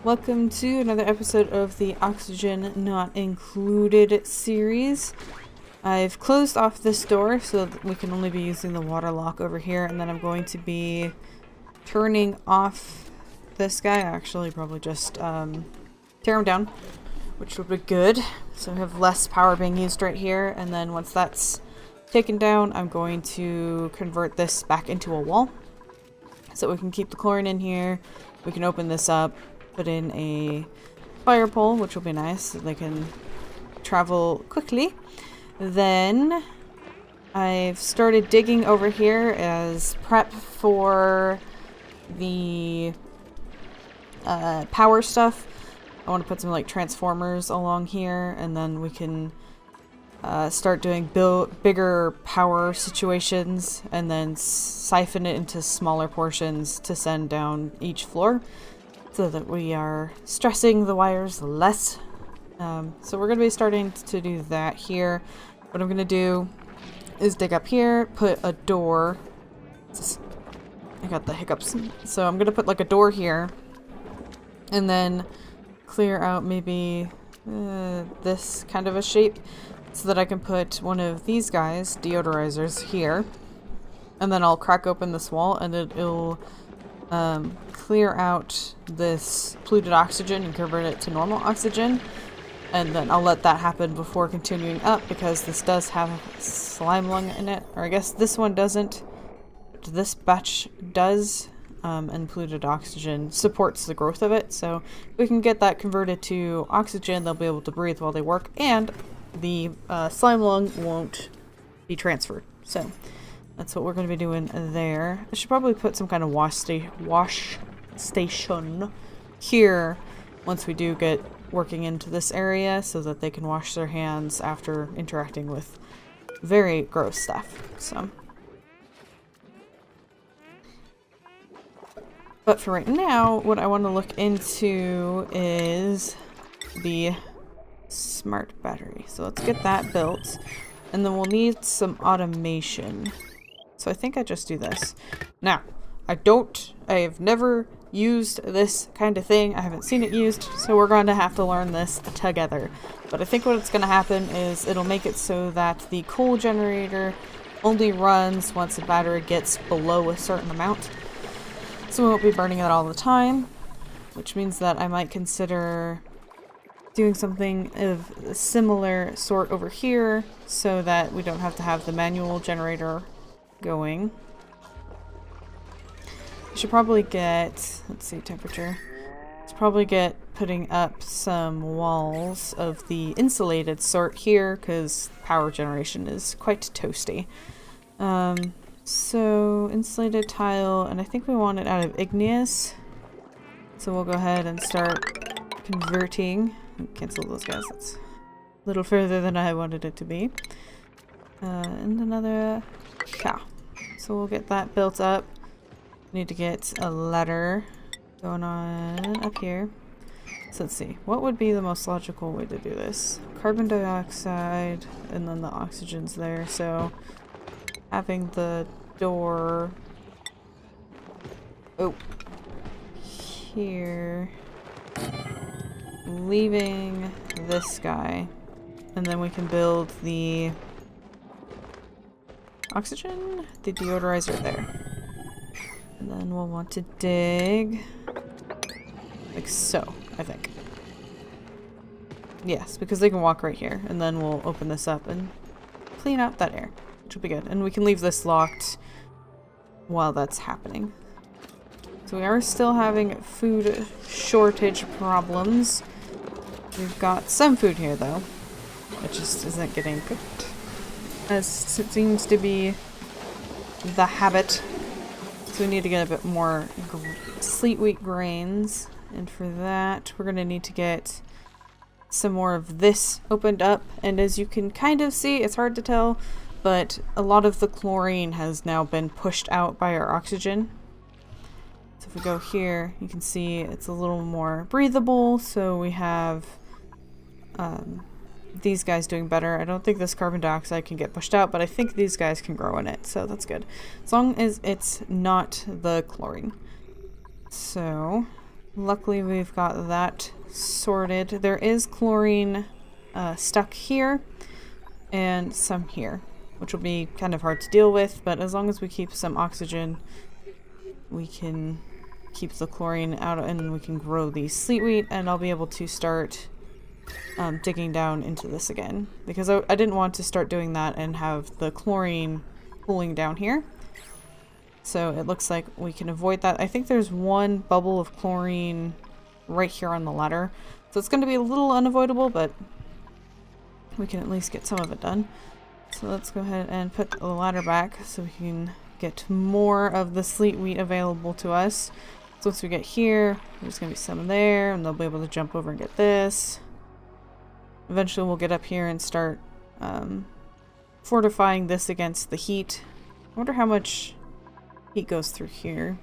Welcome to another episode of the Oxygen Not Included series. I've closed off this door so that we can only be using the water lock over here, and then I'm going to be turning off this guy. Actually, probably just tear him down, which would be good. So we have less power being used right here, and then once that's taken down, I'm going to convert this back into a wall so we can keep the chlorine in here. We can open this up, put in a fire pole, which will be nice so they can travel quickly. Then I've started digging over here as prep for the power stuff. I want to put some like transformers along here, and then we can start doing bigger power situations and then siphon it into smaller portions to send down each floor, so that we are stressing the wires less. So we're going to be starting to do that here. What I'm going to do is dig up here, put a door. I got the hiccups. So I'm going to put like a door here, and then clear out maybe this kind of a shape so that I can put one of these guys, deodorizers, here. And then I'll crack open this wall, and it'll clear out this polluted oxygen and convert it to normal oxygen, and then I'll let that happen before continuing up, because this does have slime lung in it, or I guess this one doesn't, but this batch does, and polluted oxygen supports the growth of it. So if we can get that converted to oxygen, they'll be able to breathe while they work, and the slime lung won't be transferred. So that's what we're going to be doing there. I should probably put some kind of wash station here once we do get working into this area, so that they can wash their hands after interacting with very gross stuff. So, but for right now, what I want to look into is the smart battery. So let's get that built, and then we'll need some automation. So I think I just do this. Now, I have never used this kind of thing. I haven't seen it used, so we're going to have to learn this together. But I think what's going to happen is it'll make it so that the coal generator only runs once the battery gets below a certain amount. So we won't be burning it all the time, which means that I might consider doing something of a similar sort over here so that we don't have to have the manual generator going. I should probably get, let's see, temperature. Let's probably get putting up some walls of the insulated sort here, because power generation is quite toasty. So insulated tile, and I think we want it out of igneous. So we'll go ahead and start converting. Cancel those guys, that's a little further than I wanted it to be. And another, yeah. So we'll get that built up. Need to get a ladder going on up here. So let's see, what would be the most logical way to do this? Carbon dioxide, and then the oxygen's there, so having the door here, leaving this guy, and then we can build the oxygen, the deodorizer there. And then we'll want to dig like so, I think. Yes, because they can walk right here, and then we'll open this up and clean out that air, which will be good. And we can leave this locked while that's happening. So we are still having food shortage problems. We've got some food here though. It just isn't getting cooked, as it seems to be the habit. So we need to get a bit more sleet wheat grains, and for that we're going to need to get some more of this opened up. And as you can kind of see, it's hard to tell, but a lot of the chlorine has now been pushed out by our oxygen. So if we go here, you can see it's a little more breathable, so we have these guys doing better. I don't think this carbon dioxide can get pushed out, but I think these guys can grow in it, so that's good. As long as it's not the chlorine. So Luckily, we've got that sorted. There is chlorine stuck here and some here, which will be kind of hard to deal with, but as long as we keep some oxygen, we can keep the chlorine out and we can grow the sleet wheat, and I'll be able to start digging down into this again, because I didn't want to start doing that and have the chlorine pooling down here. So it looks like we can avoid that. I think there's one bubble of chlorine right here on the ladder. So it's going to be a little unavoidable, but we can at least get some of it done. So let's go ahead and put the ladder back so we can get more of the sleet wheat available to us. So once we get here, there's going to be some there, and they'll be able to jump over and get this. Eventually we'll get up here and start fortifying this against the heat. I wonder how much heat goes through here.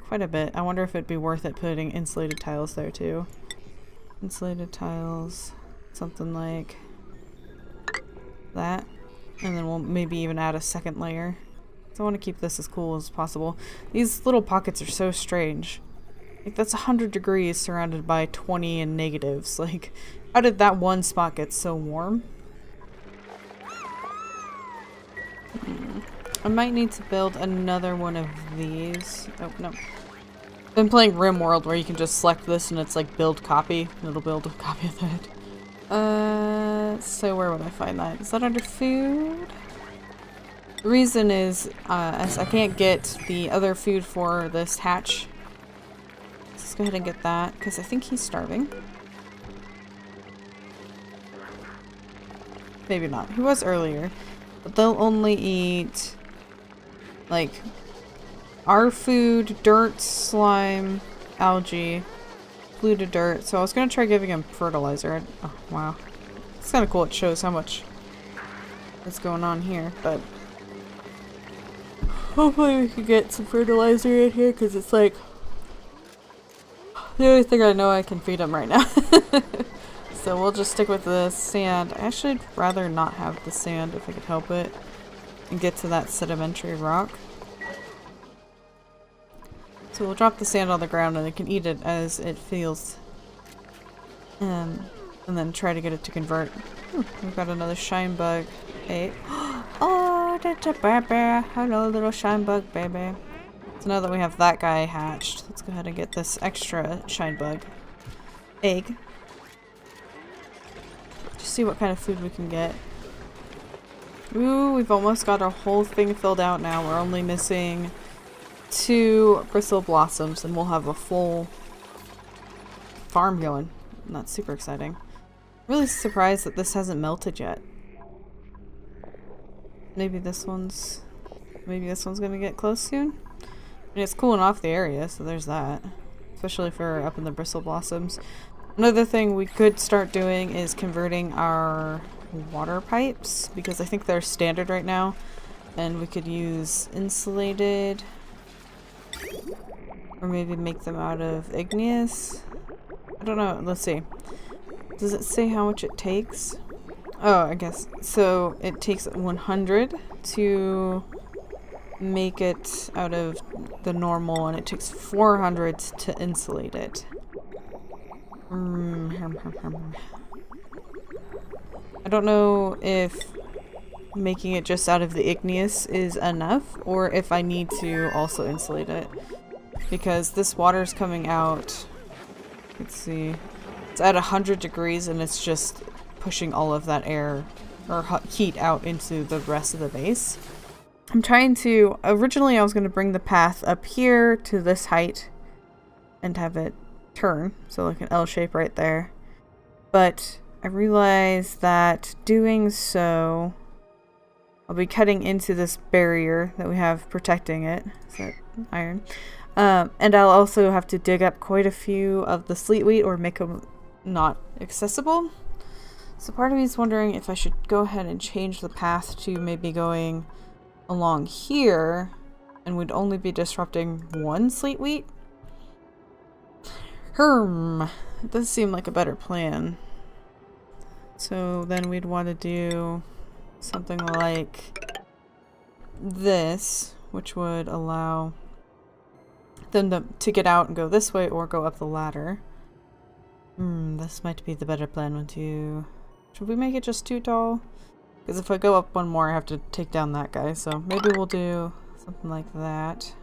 Quite a bit. I wonder if it'd be worth it putting insulated tiles there too. Insulated tiles, something like that. And then we'll maybe even add a second layer. So I want to keep this as cool as possible. These little pockets are so strange. Like, that's 100 degrees surrounded by 20 and negatives. Like, how did that one spot get so warm? I might need to build another one of these. Oh, no. I've been playing RimWorld where you can just select this and it's like build copy, and it'll build a copy of that. So where would I find that? Is that under food? The reason is, as I can't get the other food for this hatch. Let's go ahead and get that, because I think he's starving. Maybe not. He was earlier. But they'll only eat, like, our food, dirt, slime, algae, polluted dirt. So I was going to try giving him fertilizer. Oh, wow. It's kind of cool. It shows how much is going on here, but hopefully we can get some fertilizer in here, because it's like the only thing I know I can feed him right now. So we'll just stick with the sand. I actually would rather not have the sand if I could help it, and get to that sedimentary rock. So we'll drop the sand on the ground and it can eat it as it feels. And then try to get it to convert. We've got another shine bug. Hey. Oh, that's a baby. Hello, little shine bug baby. So now that we have that guy hatched, let's go ahead and get this extra shine bug egg. Just see what kind of food we can get. Ooh, we've almost got our whole thing filled out now. We're only missing 2 bristle blossoms and we'll have a full farm going. And that's super exciting. Really surprised that this hasn't melted yet. Maybe this one's gonna get close soon. I mean, it's cooling off the area, so there's that. Especially if we're up in the bristle blossoms. Another thing we could start doing is converting our water pipes, because I think they're standard right now, and we could use insulated, or maybe make them out of igneous. I don't know. Let's see. Does it say how much it takes? Oh, I guess. So it takes 100 to make it out of the normal, and it takes 400 to insulate it. I don't know if making it just out of the igneous is enough, or if I need to also insulate it. Because this water's coming out, let's see, it's at 100 degrees and it's just pushing all of that air or heat out into the rest of the base. I'm trying to, originally I was going to bring the path up here to this height and have it turn, so like an L shape right there. But I realized that doing so, I'll be cutting into this barrier that we have protecting it. Is that iron? And I'll also have to dig up quite a few of the sleet wheat or make them not accessible. So part of me is wondering if I should go ahead and change the path to maybe going along here, and we'd only be disrupting 1 sleet wheat. It does seem like a better plan. So then we'd want to do something like this, which would allow them to get out and go this way or go up the ladder. This might be the better plan when to... Should we make it just too tall? Because if I go up one more, I have to take down that guy. So maybe we'll do something like that.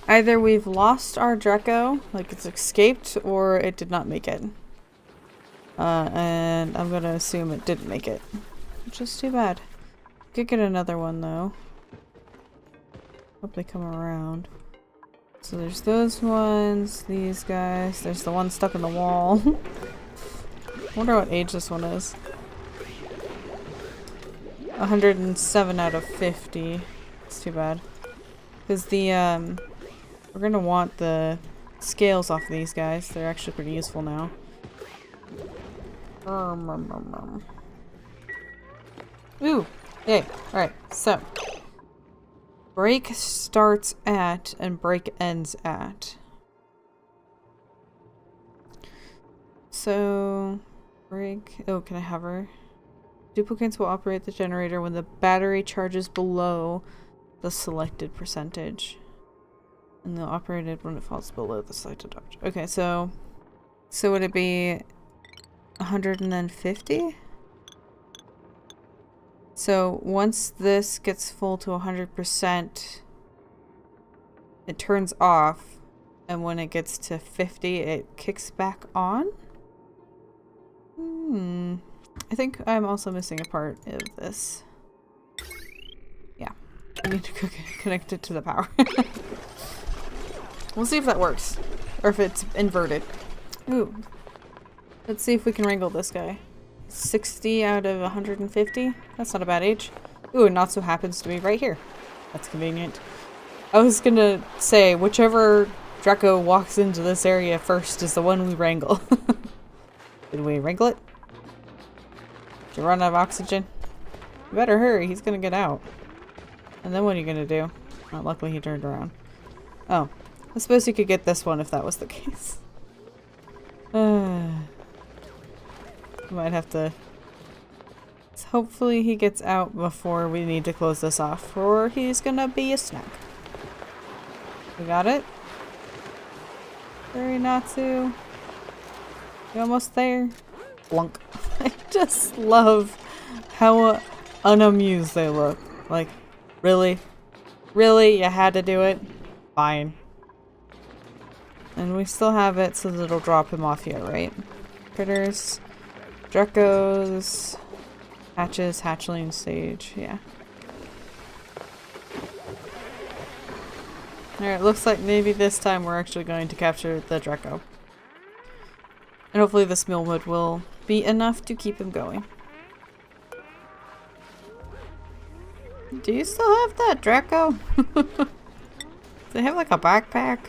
Either we've lost our Draco, like it's escaped, or it did not make it. And I'm gonna assume it didn't make it. Which is too bad. Could get another one though. Hope they come around. So there's those ones, these guys. There's the one stuck in the wall. Wonder what age this one is. 107 out of 50. It's too bad. Because the, we're gonna want the scales off these guys. They're actually pretty useful now. Ooh! Yay. Alright, so. Break starts at and break ends at. So, break. Oh, can I hover? Duplicates will operate the generator when the battery charges below the selected percentage. And they'll operate it when it falls below the selected charge. Okay, so would it be 150? So once this gets full to 100%, it turns off, and when it gets to 50, it kicks back on? I think I'm also missing a part of this. Yeah, I need to connect it to the power. We'll see if that works, or if it's inverted. Ooh, let's see if we can wrangle this guy. 60 out of 150? That's not a bad age. Ooh, it also happens to be right here. That's convenient. I was gonna say, whichever Draco walks into this area first is the one we wrangle. Did we wrangle it? Did you run out of oxygen? You better hurry, he's gonna get out. And then what are you gonna do? Oh, luckily he turned around. Oh, I suppose you could get this one if that was the case. Might have to... Hopefully he gets out before we need to close this off, or he's gonna be a snack. We got it? Hurry, Natsu. You almost there? Blunk. I just love how unamused they look. Like, really? Really? You had to do it? Fine. And we still have it so that it'll drop him off here, right? Critters. Dracos, hatches, hatchling stage, yeah. Alright, looks like maybe this time we're actually going to capture the Draco. And hopefully this millwood will be enough to keep him going. Do you still have that Draco? Do they have like a backpack?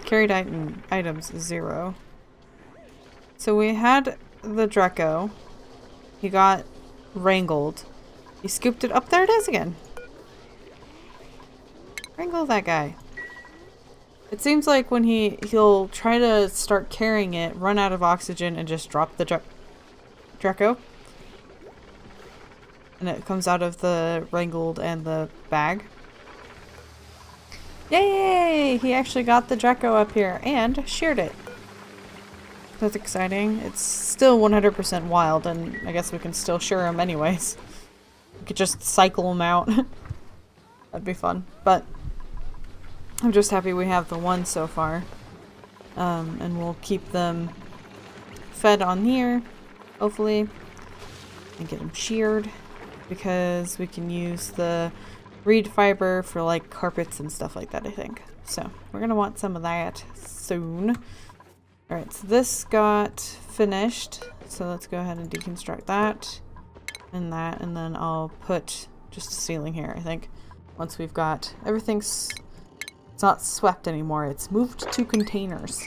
Carried items 0. So we had the Draco. He got wrangled. He scooped it up. There it is again. Wrangle that guy. It seems like when he'll try to start carrying it, run out of oxygen, and just drop the Draco. And it comes out of the wrangled and the bag. Yay! He actually got the Draco up here and sheared it. That's exciting. It's still 100% wild, and I guess we can still shear him anyways. We could just cycle him out. That'd be fun. But I'm just happy we have the one so far. And we'll keep them fed on here, hopefully, and get them sheared, because we can use the reed fiber for like carpets and stuff like that, I think. So we're gonna want some of that soon. Alright, so this got finished. So let's go ahead and deconstruct that and that, and then I'll put just a ceiling here, I think. Once we've got everything, it's not swept anymore, it's moved to containers.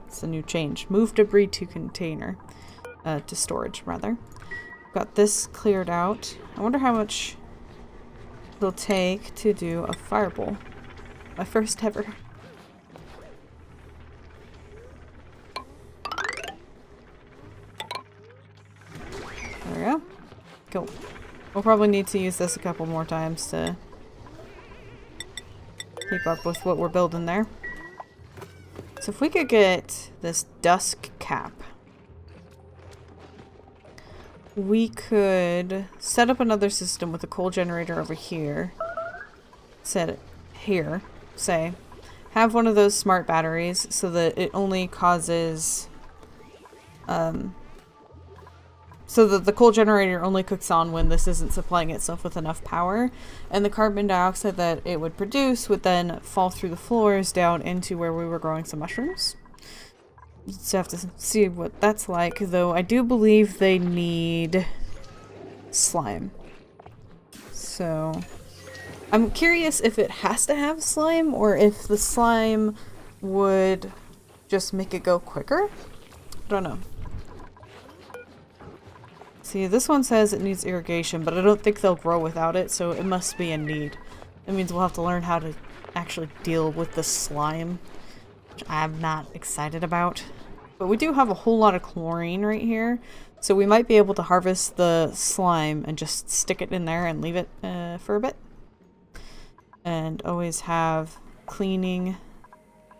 It's a new change. Move debris to container. To storage, rather. Got this cleared out. I wonder how much it'll take to do a fireball. My first ever. Cool. We'll probably need to use this a couple more times to keep up with what we're building there. So if we could get this dusk cap, we could set up another system with a coal generator over here. Set it here, say. Have one of those smart batteries so that it only causes... so that the coal generator only cooks on when this isn't supplying itself with enough power. And the carbon dioxide that it would produce would then fall through the floors down into where we were growing some mushrooms. Just have to see what that's like, though I do believe they need slime. So I'm curious if it has to have slime or if the slime would just make it go quicker. I don't know. See, this one says it needs irrigation, but I don't think they'll grow without it, so it must be a need. It means we'll have to learn how to actually deal with the slime, which I'm not excited about. But we do have a whole lot of chlorine right here, so we might be able to harvest the slime and just stick it in there and leave it for a bit. And always have cleaning,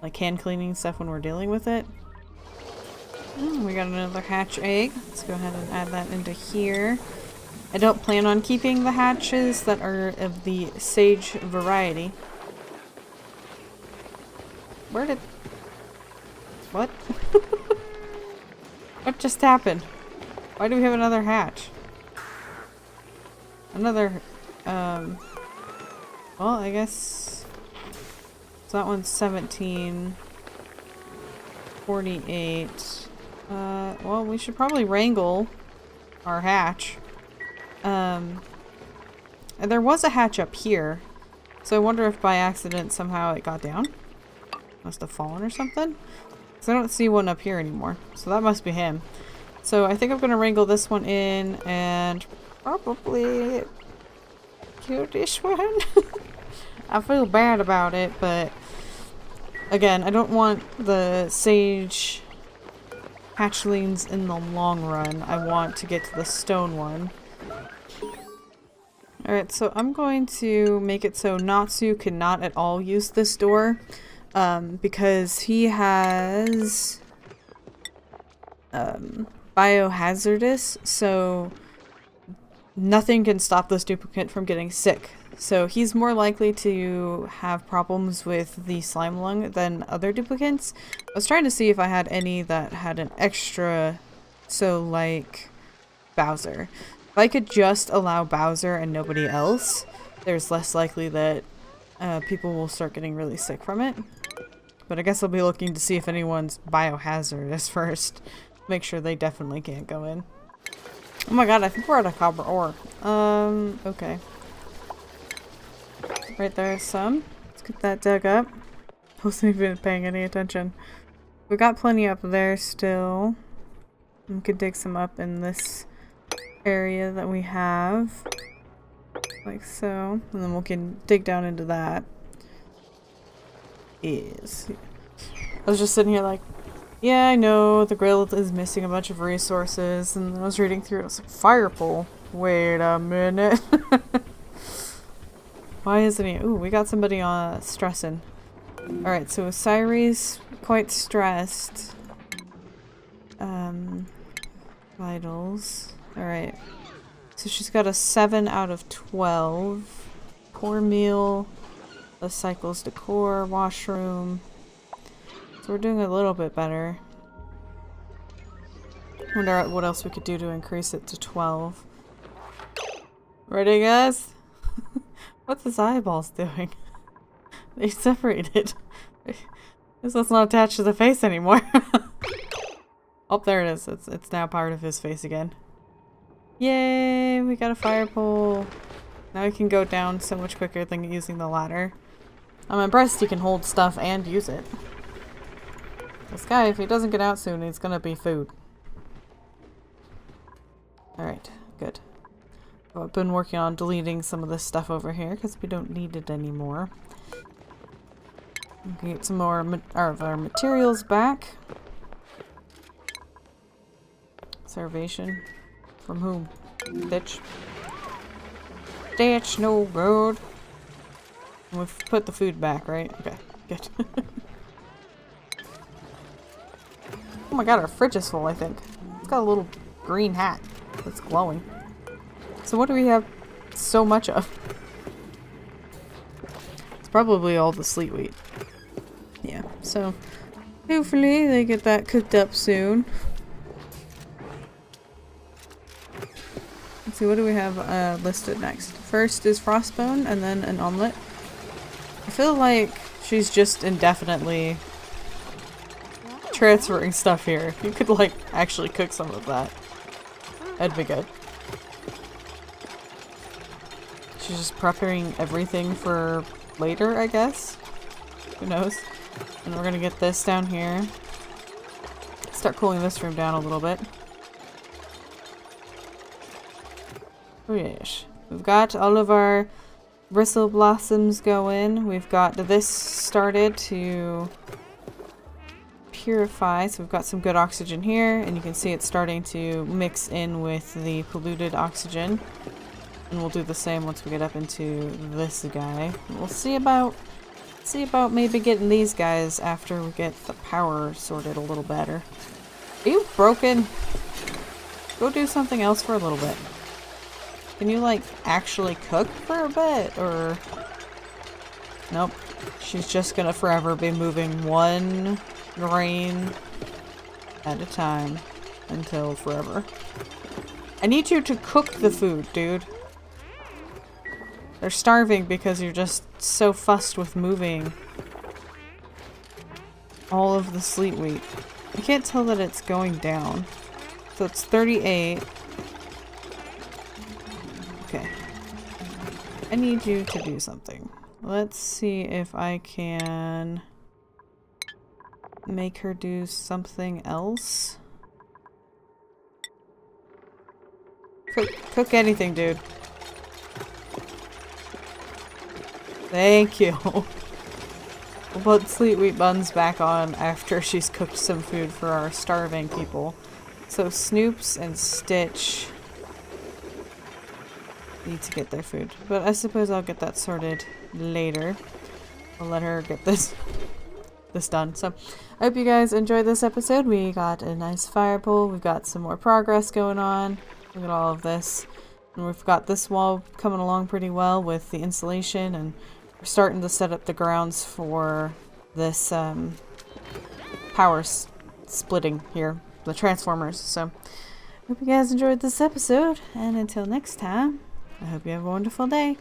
like hand cleaning stuff when we're dealing with it. We got another hatch egg. Let's go ahead and add that into here. I don't plan on keeping the hatches that are of the sage variety. Where did... What? What just happened? Why do we have another hatch? Another, well, I guess... So that one's 1748. Well, we should probably wrangle our hatch. And there was a hatch up here. So I wonder if by accident somehow it got down. Must have fallen or something. So I don't see one up here anymore. So that must be him. So I think I'm going to wrangle this one in and probably kill this one. I feel bad about it, but again, I don't want the sage hatchlings in the long run. I want to get to the stone one. Alright, so I'm going to make it so Natsu cannot at all use this door. Because he has biohazardous, so nothing can stop this duplicate from getting sick. So he's more likely to have problems with the slime lung than other duplicates. I was trying to see if I had any that had an extra, so like Bowser. If I could just allow Bowser and nobody else, there's less likely that people will start getting really sick from it. But I guess I'll be looking to see if anyone's biohazardous first. Make sure they definitely can't go in. Oh my god, I think we're out of copper ore. Okay. Right there's some. Let's get that dug up. Wasn't even paying any attention. We got plenty up there still. We could dig some up in this area that we have. Like so. And then we can dig down into that. Yes. I was just sitting here like, yeah, I know the grill is missing a bunch of resources, and then I was reading through it, I was like, fire pole. Wait a minute. Why isn't he? Ooh, we got somebody stressing. Alright, so Cyrie's quite stressed. Vitals. Alright. So she's got a 7 out of 12. Core meal. The cycles decor, washroom. So we're doing a little bit better. Wonder what else we could do to increase it to 12. Ready, guys? What's his eyeballs doing? They separated. This one's not attached to the face anymore. Oh, there it is. It's now part of his face again. Yay! We got a fire pole. Now we can go down so much quicker than using the ladder. I'm impressed he can hold stuff and use it. This guy, if he doesn't get out soon, he's gonna be food. Alright, good. I've been working on deleting some of this stuff over here because we don't need it anymore. We can get some more of our materials back. Starvation. From whom? Ditch. Ditch, no good. We've put the food back, right? Okay, good. Oh my god, our fridge is full, I think. It's got a little green hat that's glowing. So what do we have so much of? It's probably all the sleet wheat. Yeah, so hopefully they get that cooked up soon. Let's see, what do we have listed next? First is frostbone and then an omelet. I feel like she's just indefinitely transferring stuff here. You could like actually cook some of that. That'd be good. She's just prepping everything for later, I guess. Who knows? And we're gonna get this down here. Start cooling this room down a little bit. Oh yes. We've got all of our bristle blossoms going. We've got this started to purify, so we've got some good oxygen here, and you can see it's starting to mix in with the polluted oxygen. And we'll do the same once we get up into this guy. We'll see about maybe getting these guys after we get the power sorted a little better. Are you broken? Go do something else for a little bit. Can you like actually cook for a bit, or nope? She's just gonna forever be moving one grain at a time until forever. I need you to cook the food, dude. They're starving because you're just so fussed with moving all of the sleet wheat. I can't tell that it's going down. So it's 38. Okay. I need you to do something. Let's see if I can make her do something else. Cook anything, dude. Thank you. We'll put sleet wheat buns back on after she's cooked some food for our starving people. So Snoops and Stitch need to get their food. But I suppose I'll get that sorted later. I'll let her get this done. So I hope you guys enjoyed this episode. We got a nice fire pole. We've got some more progress going on. Look at all of this. And we've got this wall coming along pretty well with the insulation, and we're starting to set up the grounds for this power splitting here, the transformers. So hope you guys enjoyed this episode, and until next time, I hope you have a wonderful day.